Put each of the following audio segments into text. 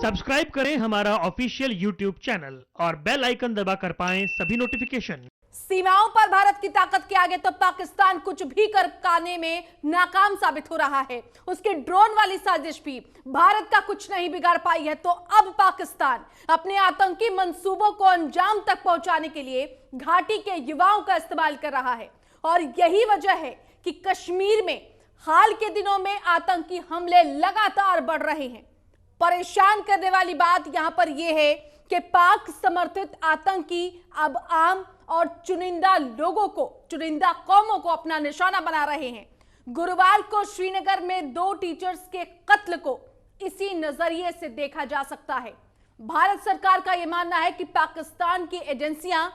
Subscribe करें हमारा official YouTube channel और बेल आइकन दबाकर पाएं सभी नोटिफिकेशन। सीमाओं पर भारत की ताकत के आगे तो पाकिस्तान कुछ भी कर पाने में नाकाम साबित हो रहा है। उसके ड्रोन वाली साजिश भी भारत का कुछ नहीं बिगाड़ पाई है। तो अब पाकिस्तान अपने आतंकी मंसूबों को अंजाम तक पहुंचाने के लिए घाटी के युवाओं का इस्तेमाल कर रहा है और यही वजह है कि कश्मीर में हाल के दिनों में आतंकी हमले लगातार बढ़ रहे हैं। परेशान करने वाली बात यहां पर यह है कि पाक समर्थित आतंकी अब आम और चुनिंदा लोगों को, चुनिंदा कौमों को अपना निशाना बना रहे हैं। गुरुवार को श्रीनगर में 2 टीचर्स के कत्ल को इसी नजरिए से देखा जा सकता है। भारत सरकार का यह मानना है कि पाकिस्तान की एजेंसियां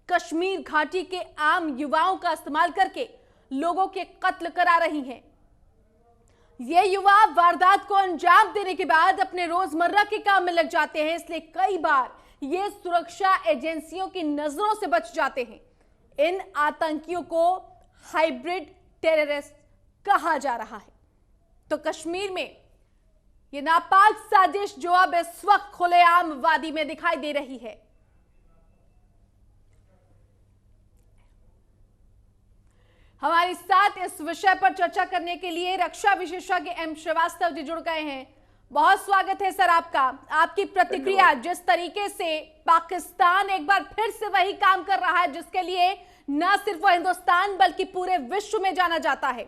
कश्मीर घाटी के आम युवाओं का इस्तेमाल करके लोगों के कत्ल करा रही हैं। ये युवा वारदात को अंजाम देने के बाद अपने रोजमर्रा के काम में लग जाते हैं, इसलिए कई बार ये सुरक्षा एजेंसियों की नजरों से बच जाते हैं। इन आतंकियों को हाइब्रिड टेररिस्ट कहा जा रहा है। तो कश्मीर में ये नापाक साजिश जो अब इस वक्त खुलेआम वादी में दिखाई दे रही है। हमारे साथ इस विषय पर चर्चा करने के लिए रक्षा विशेषज्ञ एम श्रीवास्तव जी जुड़ गए हैं। बहुत स्वागत है सर आपका। आपकी प्रतिक्रिया, जिस तरीके से पाकिस्तान एक बार फिर से वही काम कर रहा है जिसके लिए न सिर्फ हिंदुस्तान बल्कि पूरे विश्व में जाना जाता है।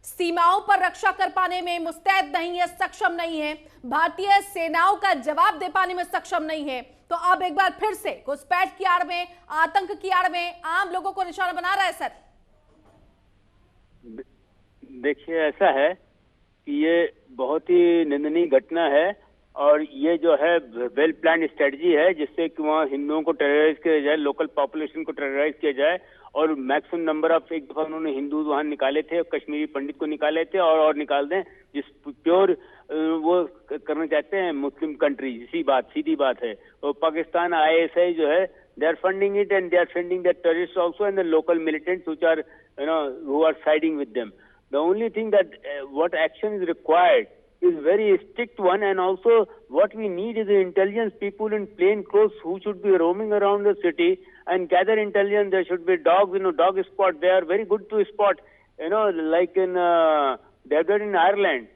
सीमाओं पर रक्षा कर पाने में मुस्तैद नहीं है, सक्षम नहीं है, भारतीय सेनाओं का जवाब दे पाने में सक्षम नहीं है, तो अब एक बार फिर से घुसपैठ की आड़ में, आतंक की आड़ में आम लोगों को निशाना बना रहा है सर। देखिए, ऐसा है कि ये बहुत ही निंदनीय घटना है और ये जो है वेल प्लान स्ट्रेटजी है जिससे कि वहाँ हिंदुओं को टेरराइज किया जाए, लोकल पॉपुलेशन को टेरराइज किया जाए और मैक्सिमम नंबर ऑफ, एक दफा उन्होंने हिंदू वहाँ निकाले थे, कश्मीरी पंडित को निकाले थे और निकाल दें जिस प्योर वो करना चाहते हैं मुस्लिम कंट्री। सीधी बात है। और पाकिस्तान ISI जो है, they are funding it and they are funding the terrorists also and the local militants which are, who are siding with them. The only thing that what action is required is very strict one, and also what we need is the intelligence people in plain clothes who should be roaming around the city and gather intelligence. There should be dogs, dog spot. They are very good to spot, like in they have done in Ireland.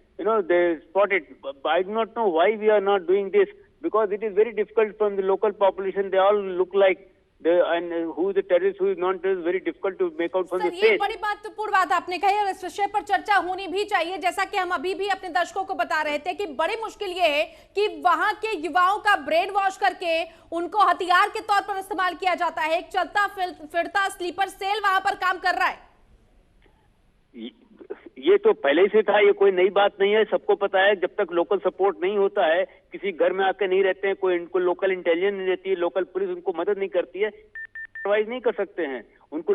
They spot it. I do not know why we are not doing this, because it is very difficult from the local population. They all look like and who is the terrorist, who is non-terrorist, very difficult to make out from the face. ये बड़ी महत्वपूर्ण बात आपने कही और इस विषय पर चर्चा होनी भी चाहिए। जैसा कि हम अभी भी अपने दर्शकों को बता रहे थे कि बड़ी मुश्किल ये है कि वहां के युवाओं का ब्रेन वॉश करके उनको हथियार के तौर पर इस्तेमाल किया जाता है। एक चलता फिरता स्लीपर सेल वहां पर काम कर रहा है। ये तो पहले ही से था, ये कोई नई बात नहीं है, सबको पता है। जब तक लोकल सपोर्ट नहीं होता है, किसी घर में आके नहीं रहते हैं, कोई इनको लोकल इंटेलिजेंस नहीं देती है, लोकल पुलिस उनको मदद नहीं करती है, सर्वाइव नहीं कर सकते हैं उनको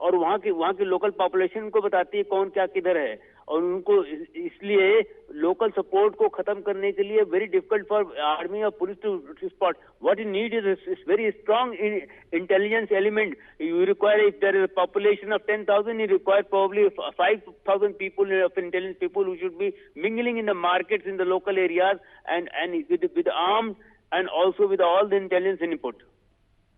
और वहाँ की लोकल पॉपुलेशन उनको बताती है कौन क्या किधर है, और उनको इसलिए लोकल सपोर्ट को खत्म करने के लिए वेरी डिफिकल्ट फॉर आर्मी और police to spot. What you need is very strong intelligence element. You require, if there is a population of 10,000, you require probably 5,000 people of intelligence people who should be mingling in the markets in the local areas and with armed and also with all the intelligence input.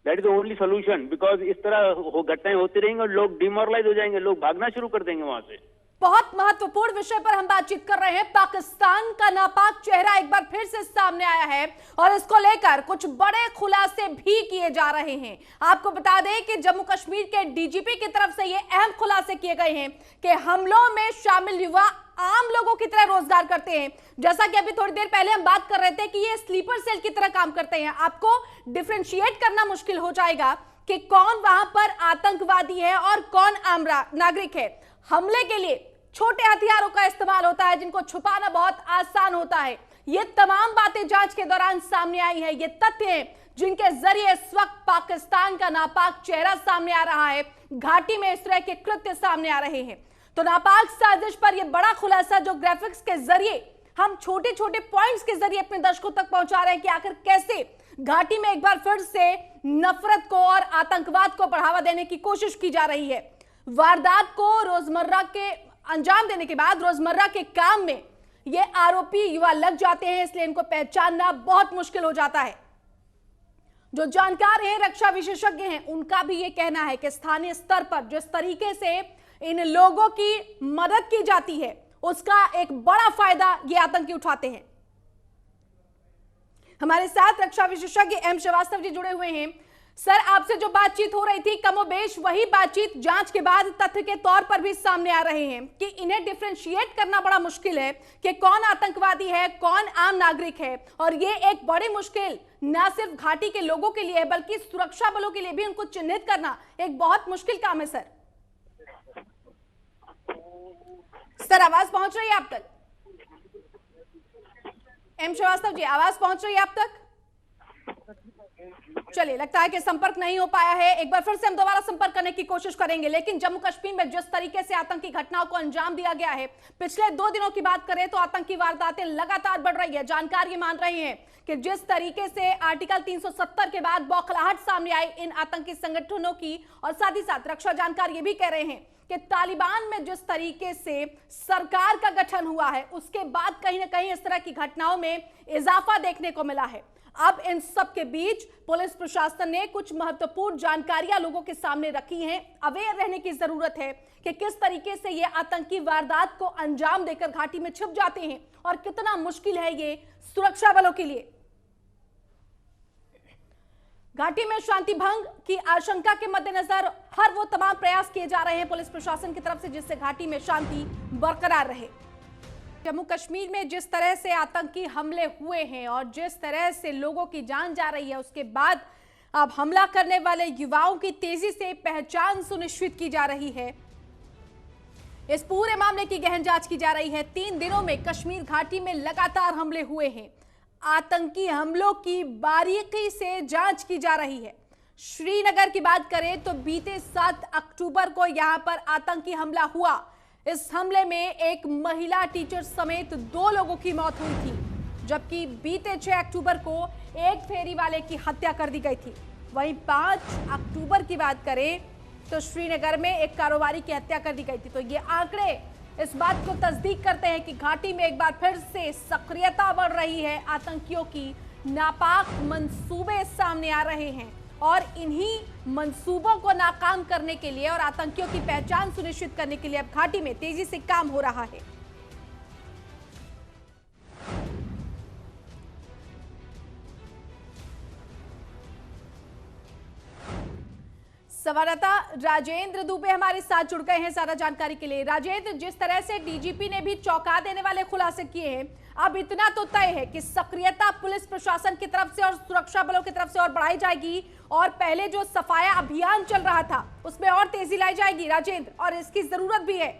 That is the only solution, because इस तरह घटनाएं होती रहेंगी और लोग demoralise हो जाएंगे, लोग भागना शुरू कर देंगे वहां से। बहुत महत्वपूर्ण विषय पर हम बातचीत कर रहे हैं। पाकिस्तान का नापाक चेहरा एक बार फिर से सामने आया है और इसको लेकर कुछ बड़े खुलासे भी किए जा रहे हैं। आपको बता दें कि जम्मू कश्मीर के DGP की तरफ से ये अहम खुलासे किए गए हैं कि हमलों में शामिल युवा आम लोगों की तरह रोजगार करते हैं। जैसा कि अभी थोड़ी देर पहले हम बात कर रहे थे कि ये स्लीपर सेल की तरह काम करते हैं। आपको डिफरेंशिएट करना मुश्किल हो जाएगा कि कौन वहां पर आतंकवादी है और कौन आम नागरिक है। हमले के लिए छोटे हथियारों का इस्तेमाल होता है जिनको छुपाना बहुत आसान होता है। ये तमाम बातें जांच के दौरान सामने आई है। ये तथ्य हैं जिनके जरिए इस वक्त पाकिस्तान का नापाक चेहरा सामने आ रहा है। घाटी में इस तरह के कृत्य सामने आ रहे हैं। तो नापाक साजिश पर यह बड़ा खुलासा जो ग्राफिक्स के जरिए हम छोटे छोटे पॉइंट्स के जरिए अपने दर्शकों तक पहुंचा रहे हैं कि आखिर कैसे घाटी में एक बार फिर से नफरत को और आतंकवाद को बढ़ावा देने की कोशिश की जा रही है। वारदात को रोजमर्रा के अंजाम देने के बाद रोजमर्रा के काम में ये आरोपी युवा लग जाते हैं, इसलिए इनको पहचानना बहुत मुश्किल हो जाता है। जो जानकार हैं, रक्षा विशेषज्ञ हैं, उनका भी ये कहना है कि स्थानीय स्तर पर जिस तरीके से इन लोगों की मदद की जाती है, उसका एक बड़ा फायदा ये आतंकी उठाते हैं। हमारे साथ रक्षा विशेषज्ञ एम श्रीवास्तव जी जुड़े हुए हैं। सर, आपसे जो बातचीत हो रही थी, कमोबेश वही बातचीत जांच के बाद तथ्य के तौर पर भी सामने आ रहे हैं कि इन्हें डिफरेंशिएट करना बड़ा मुश्किल है कि कौन आतंकवादी है, कौन आम नागरिक है। और ये एक बड़ी मुश्किल न सिर्फ घाटी के लोगों के लिए है, बल्कि सुरक्षा बलों के लिए भी उनको चिन्हित करना एक बहुत मुश्किल काम है। सर, आवाज पहुंच रही है आप तक? एम श्रीवास्तव जी, आवाज पहुंच रही है आप तक? चलिए, लगता है कि संपर्क नहीं हो पाया है। एक बार फिर से हम दोबारा संपर्क करने की कोशिश करेंगे। लेकिन जम्मू कश्मीर में जिस तरीके से आतंकी घटनाओं को अंजाम दिया गया है, पिछले 2 दिनों की बात करें तो आतंकी वारदातें लगातार बढ़ रही है। जानकार ये मान रहे हैं कि जिस तरीके से आर्टिकल 370 के बाद बौखलाहट सामने आई इन आतंकी संगठनों की, और साथ ही साथ रक्षा जानकार ये भी कह रहे हैं कि तालिबान में जिस तरीके से सरकार का गठन हुआ है, उसके बाद कहीं ना कहीं इस तरह की घटनाओं में इजाफा देखने को मिला है। अब इन सब के बीच पुलिस प्रशासन ने कुछ महत्वपूर्ण जानकारियां लोगों के सामने रखी हैं। अवेयर रहने की जरूरत है कि किस तरीके से ये आतंकी वारदात को अंजाम देकर घाटी में छिप जाते हैं और कितना मुश्किल है ये सुरक्षा बलों के लिए। घाटी में शांति भंग की आशंका के मद्देनजर हर वो तमाम प्रयास किए जा रहे हैं पुलिस प्रशासन की तरफ से, जिससे घाटी में शांति बरकरार रहे। जम्मू कश्मीर में जिस तरह से आतंकी हमले हुए हैं और जिस तरह से लोगों की जान जा रही है, उसके बाद अब हमला करने वाले युवाओं की तेजी से पहचान सुनिश्चित की जा रही है। इस पूरे मामले की गहन जांच की जा रही है। 3 दिनों में कश्मीर घाटी में लगातार हमले हुए हैं। आतंकी हमलों की बारीकी से जांच की जा रही है। श्रीनगर की बात करें तो बीते 7 अक्टूबर को यहां पर आतंकी हमला हुआ। इस हमले में एक महिला टीचर समेत 2 लोगों की मौत हुई थी, जबकि बीते 6 अक्टूबर को एक फेरी वाले की हत्या कर दी गई थी। वहीं 5 अक्टूबर की बात करें तो श्रीनगर में एक कारोबारी की हत्या कर दी गई थी। तो ये आंकड़े इस बात को तस्दीक करते हैं कि घाटी में एक बार फिर से सक्रियता बढ़ रही है। आतंकियों की नापाक मंसूबे सामने आ रहे हैं और इन्हीं मंसूबों को नाकाम करने के लिए और आतंकियों की पहचान सुनिश्चित करने के लिए अब घाटी में तेजी से काम हो रहा है। संवाददाता राजेंद्र दुबे हमारे साथ जुड़ गए हैं ज्यादा जानकारी के लिए। राजेंद्र, जिस तरह से डीजीपी ने भी चौंका देने वाले खुलासे किए हैं, अब इतना तो तय है कि सक्रियता पुलिस प्रशासन की तरफ से और सुरक्षा बलों की तरफ से और बढ़ाई जाएगी और पहले जो सफाया अभियान चल रहा था उसमें और तेजी लाई जाएगी राजेंद्र, और इसकी जरूरत भी है।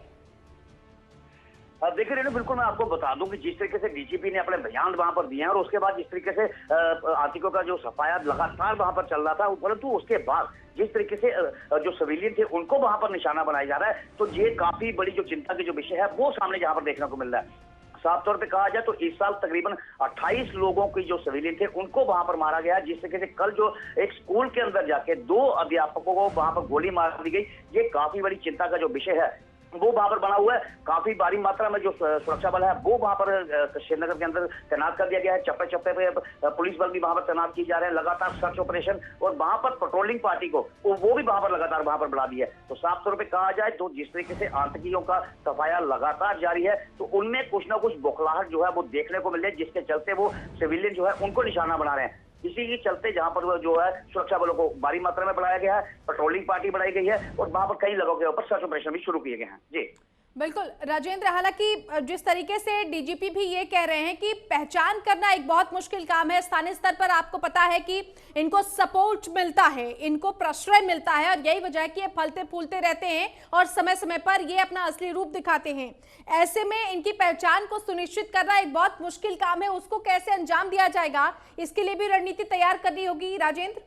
देखिए रेणु, बिल्कुल मैं आपको बता दूं कि जिस तरीके से डीजीपी ने अपने बयान वहां पर दिए हैं और उसके बाद जिस तरीके से आतंकियों का जो सफाया लगातार वहां पर चल रहा था, परंतु उसके बाद जिस तरीके से जो सिविलियन थे उनको वहां पर निशाना बनाया जा रहा है, तो ये काफी बड़ी जो चिंता की जो विषय है वो सामने जहां पर देखने को मिल रहा है। साफ तौर पे कहा जाए तो इस साल तकरीबन 28 लोगों की जो सिविलियन थे उनको वहां पर मारा गया। जिस तरीके से कल जो एक स्कूल के अंदर जाके 2 अध्यापकों को वहां पर गोली मार दी गई, ये काफी बड़ी चिंता का जो विषय है वो वहां पर बना हुआ है। काफी भारी मात्रा में जो सुरक्षा बल है वो वहां पर श्रीनगर के अंदर तैनात कर दिया गया है। चप्पे चप्पे पे पुलिस बल भी वहां पर तैनात किए जा रहे हैं, लगातार सर्च ऑपरेशन, और वहां पर पेट्रोलिंग पार्टी को वो भी वहां पर लगातार वहां पर बढ़ा दी है। तो साफ तौर पर कहा जाए तो जिस तरीके से आतंकियों का सफाया लगातार जारी है, तो उनमें कुछ ना कुछ बौखलाहट जो है वो देखने को मिल रही है, जिसके चलते वो सिविलियन जो है उनको निशाना बना रहे हैं। इसी के चलते जहां पर जो है सुरक्षा बलों को भारी मात्रा में बढ़ाया गया है, पेट्रोलिंग पार्टी बढ़ाई गई है और वहां पर कई लोगों के ऊपर सर्च ऑपरेशन भी शुरू किए गए हैं। जी बिल्कुल राजेंद्र, हालांकि जिस तरीके से डीजीपी भी ये कह रहे हैं कि पहचान करना एक बहुत मुश्किल काम है। स्थानीय स्तर पर आपको पता है कि इनको सपोर्ट मिलता है, इनको प्रश्रय मिलता है, और यही वजह है कि ये फलते फूलते रहते हैं और समय समय पर ये अपना असली रूप दिखाते हैं। ऐसे में इनकी पहचान को सुनिश्चित करना एक बहुत मुश्किल काम है। उसको कैसे अंजाम दिया जाएगा, इसके लिए भी रणनीति तैयार करनी होगी राजेंद्र।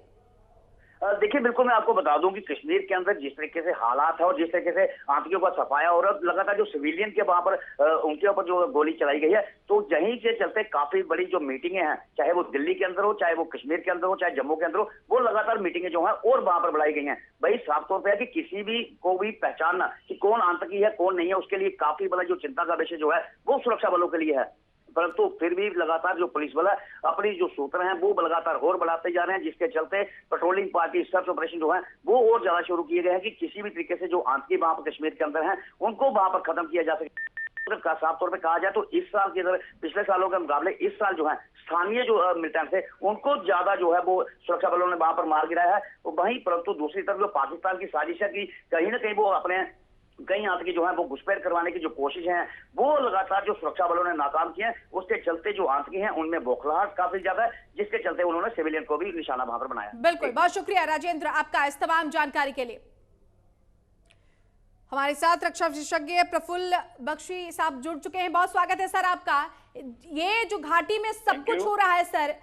देखिए, बिल्कुल मैं आपको बता दूं कि कश्मीर के अंदर जिस तरीके से हालात है और जिस तरीके से आतंकियों का सफाया और लगातार जो सिविलियन के वहां पर उनके ऊपर जो गोली चलाई गई है, तो यहीं के चलते काफी बड़ी जो मीटिंगें हैं, चाहे वो दिल्ली के अंदर हो, चाहे वो कश्मीर के अंदर हो, चाहे जम्मू के अंदर हो, वो लगातार मीटिंगें जो है और वहां पर बढ़ाई गई हैं। भाई साफ तौर पर है कि किसी भी को भी पहचानना कि कौन आतंकी है कौन नहीं है, उसके लिए काफी बड़ा जो चिंता का विषय जो है वो सुरक्षा बलों के लिए है। परंतु फिर भी लगातार जो पुलिस बल है अपनी जो सूत्र हैं वो लगातार और बढ़ाते जा रहे हैं, जिसके चलते पेट्रोलिंग पार्टी सर्च ऑपरेशन जो है वो और ज्यादा शुरू किए गए हैं कि किसी भी तरीके से जो आतंकी वहां पर कश्मीर के अंदर हैं उनको वहां पर खत्म किया जा सके। साफ तौर पे कहा जाए तो इस साल के अंदर पिछले सालों के मुकाबले इस साल जो है स्थानीय जो मिलिटेंट्स थे उनको ज्यादा जो है वो सुरक्षा बलों ने वहां पर मार गिराया है। वहीं परंतु दूसरी तरफ जो पाकिस्तान की साजिश है कि कहीं ना कहीं वो अपने कई आतंकी जो है वो घुसपैठ करवाने की जो कोशिश है वो लगातार जो सुरक्षा बलों ने नाकाम किए हैं, उसके चलते जो आतंकी हैं उनमें बौखलाहट काफी ज्यादा है, जिसके चलते उन्होंने सिविलियन को भी निशाना वहां पर बनाया। बिल्कुल, बहुत शुक्रिया राजेंद्र आपका इस तमाम जानकारी के लिए। हमारे साथ रक्षा विशेषज्ञ प्रफुल्ल बख्शी साहब जुड़ चुके हैं। बहुत स्वागत है सर आपका। ये जो घाटी में सब कुछ हो रहा है सर,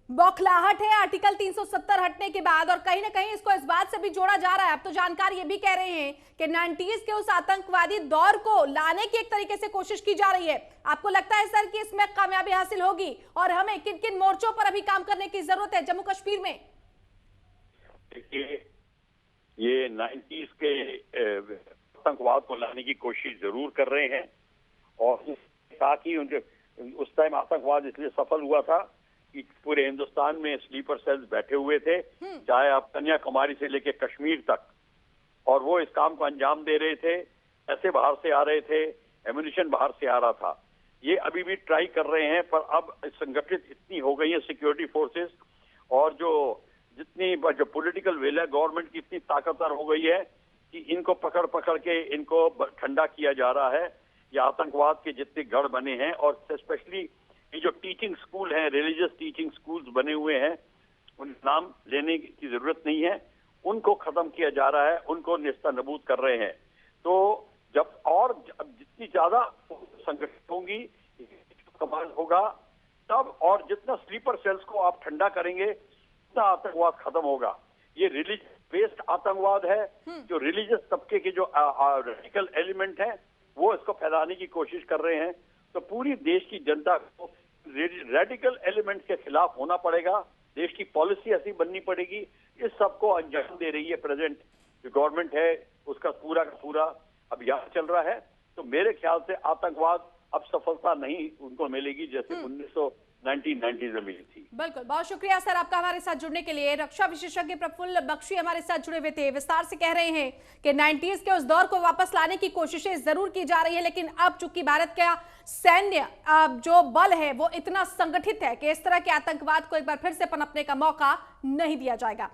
बौखलाहट है आर्टिकल 370 हटने के बाद, और कहीं ना कहीं इसको इस बात से भी जोड़ा जा रहा है। अब तो जानकार ये भी कह रहे हैं कि 90s के उस आतंकवादी दौर को लाने की एक तरीके से कोशिश की जा रही है। आपको लगता है सर कि इसमें कामयाबी हासिल होगी, और हमें किन किन मोर्चों पर अभी काम करने की जरूरत है जम्मू कश्मीर में? देखिए, ये 90s के आतंकवाद को लाने की कोशिश जरूर कर रहे हैं, और ताकि उस टाइम आतंकवाद इसलिए सफल हुआ था कि पूरे हिंदुस्तान में स्लीपर सेल्स बैठे हुए थे, चाहे आप कन्याकुमारी से लेकर कश्मीर तक, और वो इस काम को अंजाम दे रहे थे। ऐसे बाहर से आ रहे थे, एम्यूनिशन बाहर से आ रहा था। ये अभी भी ट्राई कर रहे हैं, पर अब संगठित इतनी हो गई है सिक्योरिटी फोर्सेस, और जो पॉलिटिकल विल है गवर्नमेंट की इतनी ताकतवर हो गई है कि इनको पकड़ पकड़ के इनको ठंडा किया जा रहा है। ये आतंकवाद के जितने गढ़ बने हैं, और स्पेशली ये जो टीचिंग स्कूल हैं, रिलीजियस टीचिंग स्कूल्स बने हुए हैं, उन नाम लेने की जरूरत नहीं है, उनको खत्म किया जा रहा है, उनको नेस्तनाबूद कर रहे हैं। तो जब जितनी ज्यादा संगठित होंगी, कमाल होगा तब, और जितना स्लीपर सेल्स को आप ठंडा करेंगे उतना आतंकवाद खत्म होगा। ये रिलीजियस बेस्ड आतंकवाद है, जो रिलीजियस तबके के जो रेडिकल एलिमेंट हैं वो इसको फैलाने की कोशिश कर रहे हैं। तो पूरी देश की जनता को रेडिकल एलिमेंट के खिलाफ होना पड़ेगा, देश की पॉलिसी ऐसी बननी पड़ेगी। इस सबको अंजाम दे रही है प्रेजेंट जो गवर्नमेंट है, उसका पूरा का पूरा अभियान चल रहा है। तो मेरे ख्याल से आतंकवाद अब सफलता नहीं उनको मिलेगी जैसे 1990s में मिली थी। बिल्कुल, बहुत शुक्रिया सर आपका हमारे साथ जुड़ने के लिए। रक्षा विशेषज्ञ प्रफुल्ल बख्शी हमारे साथ जुड़े हुए थे, विस्तार से कह रहे हैं कि 90s के उस दौर को वापस लाने की कोशिशें जरूर की जा रही है, लेकिन अब चूंकि भारत का सैन्य जो बल है वो इतना संगठित है कि इस तरह के आतंकवाद को एक बार फिर से पनपने का मौका नहीं दिया जाएगा।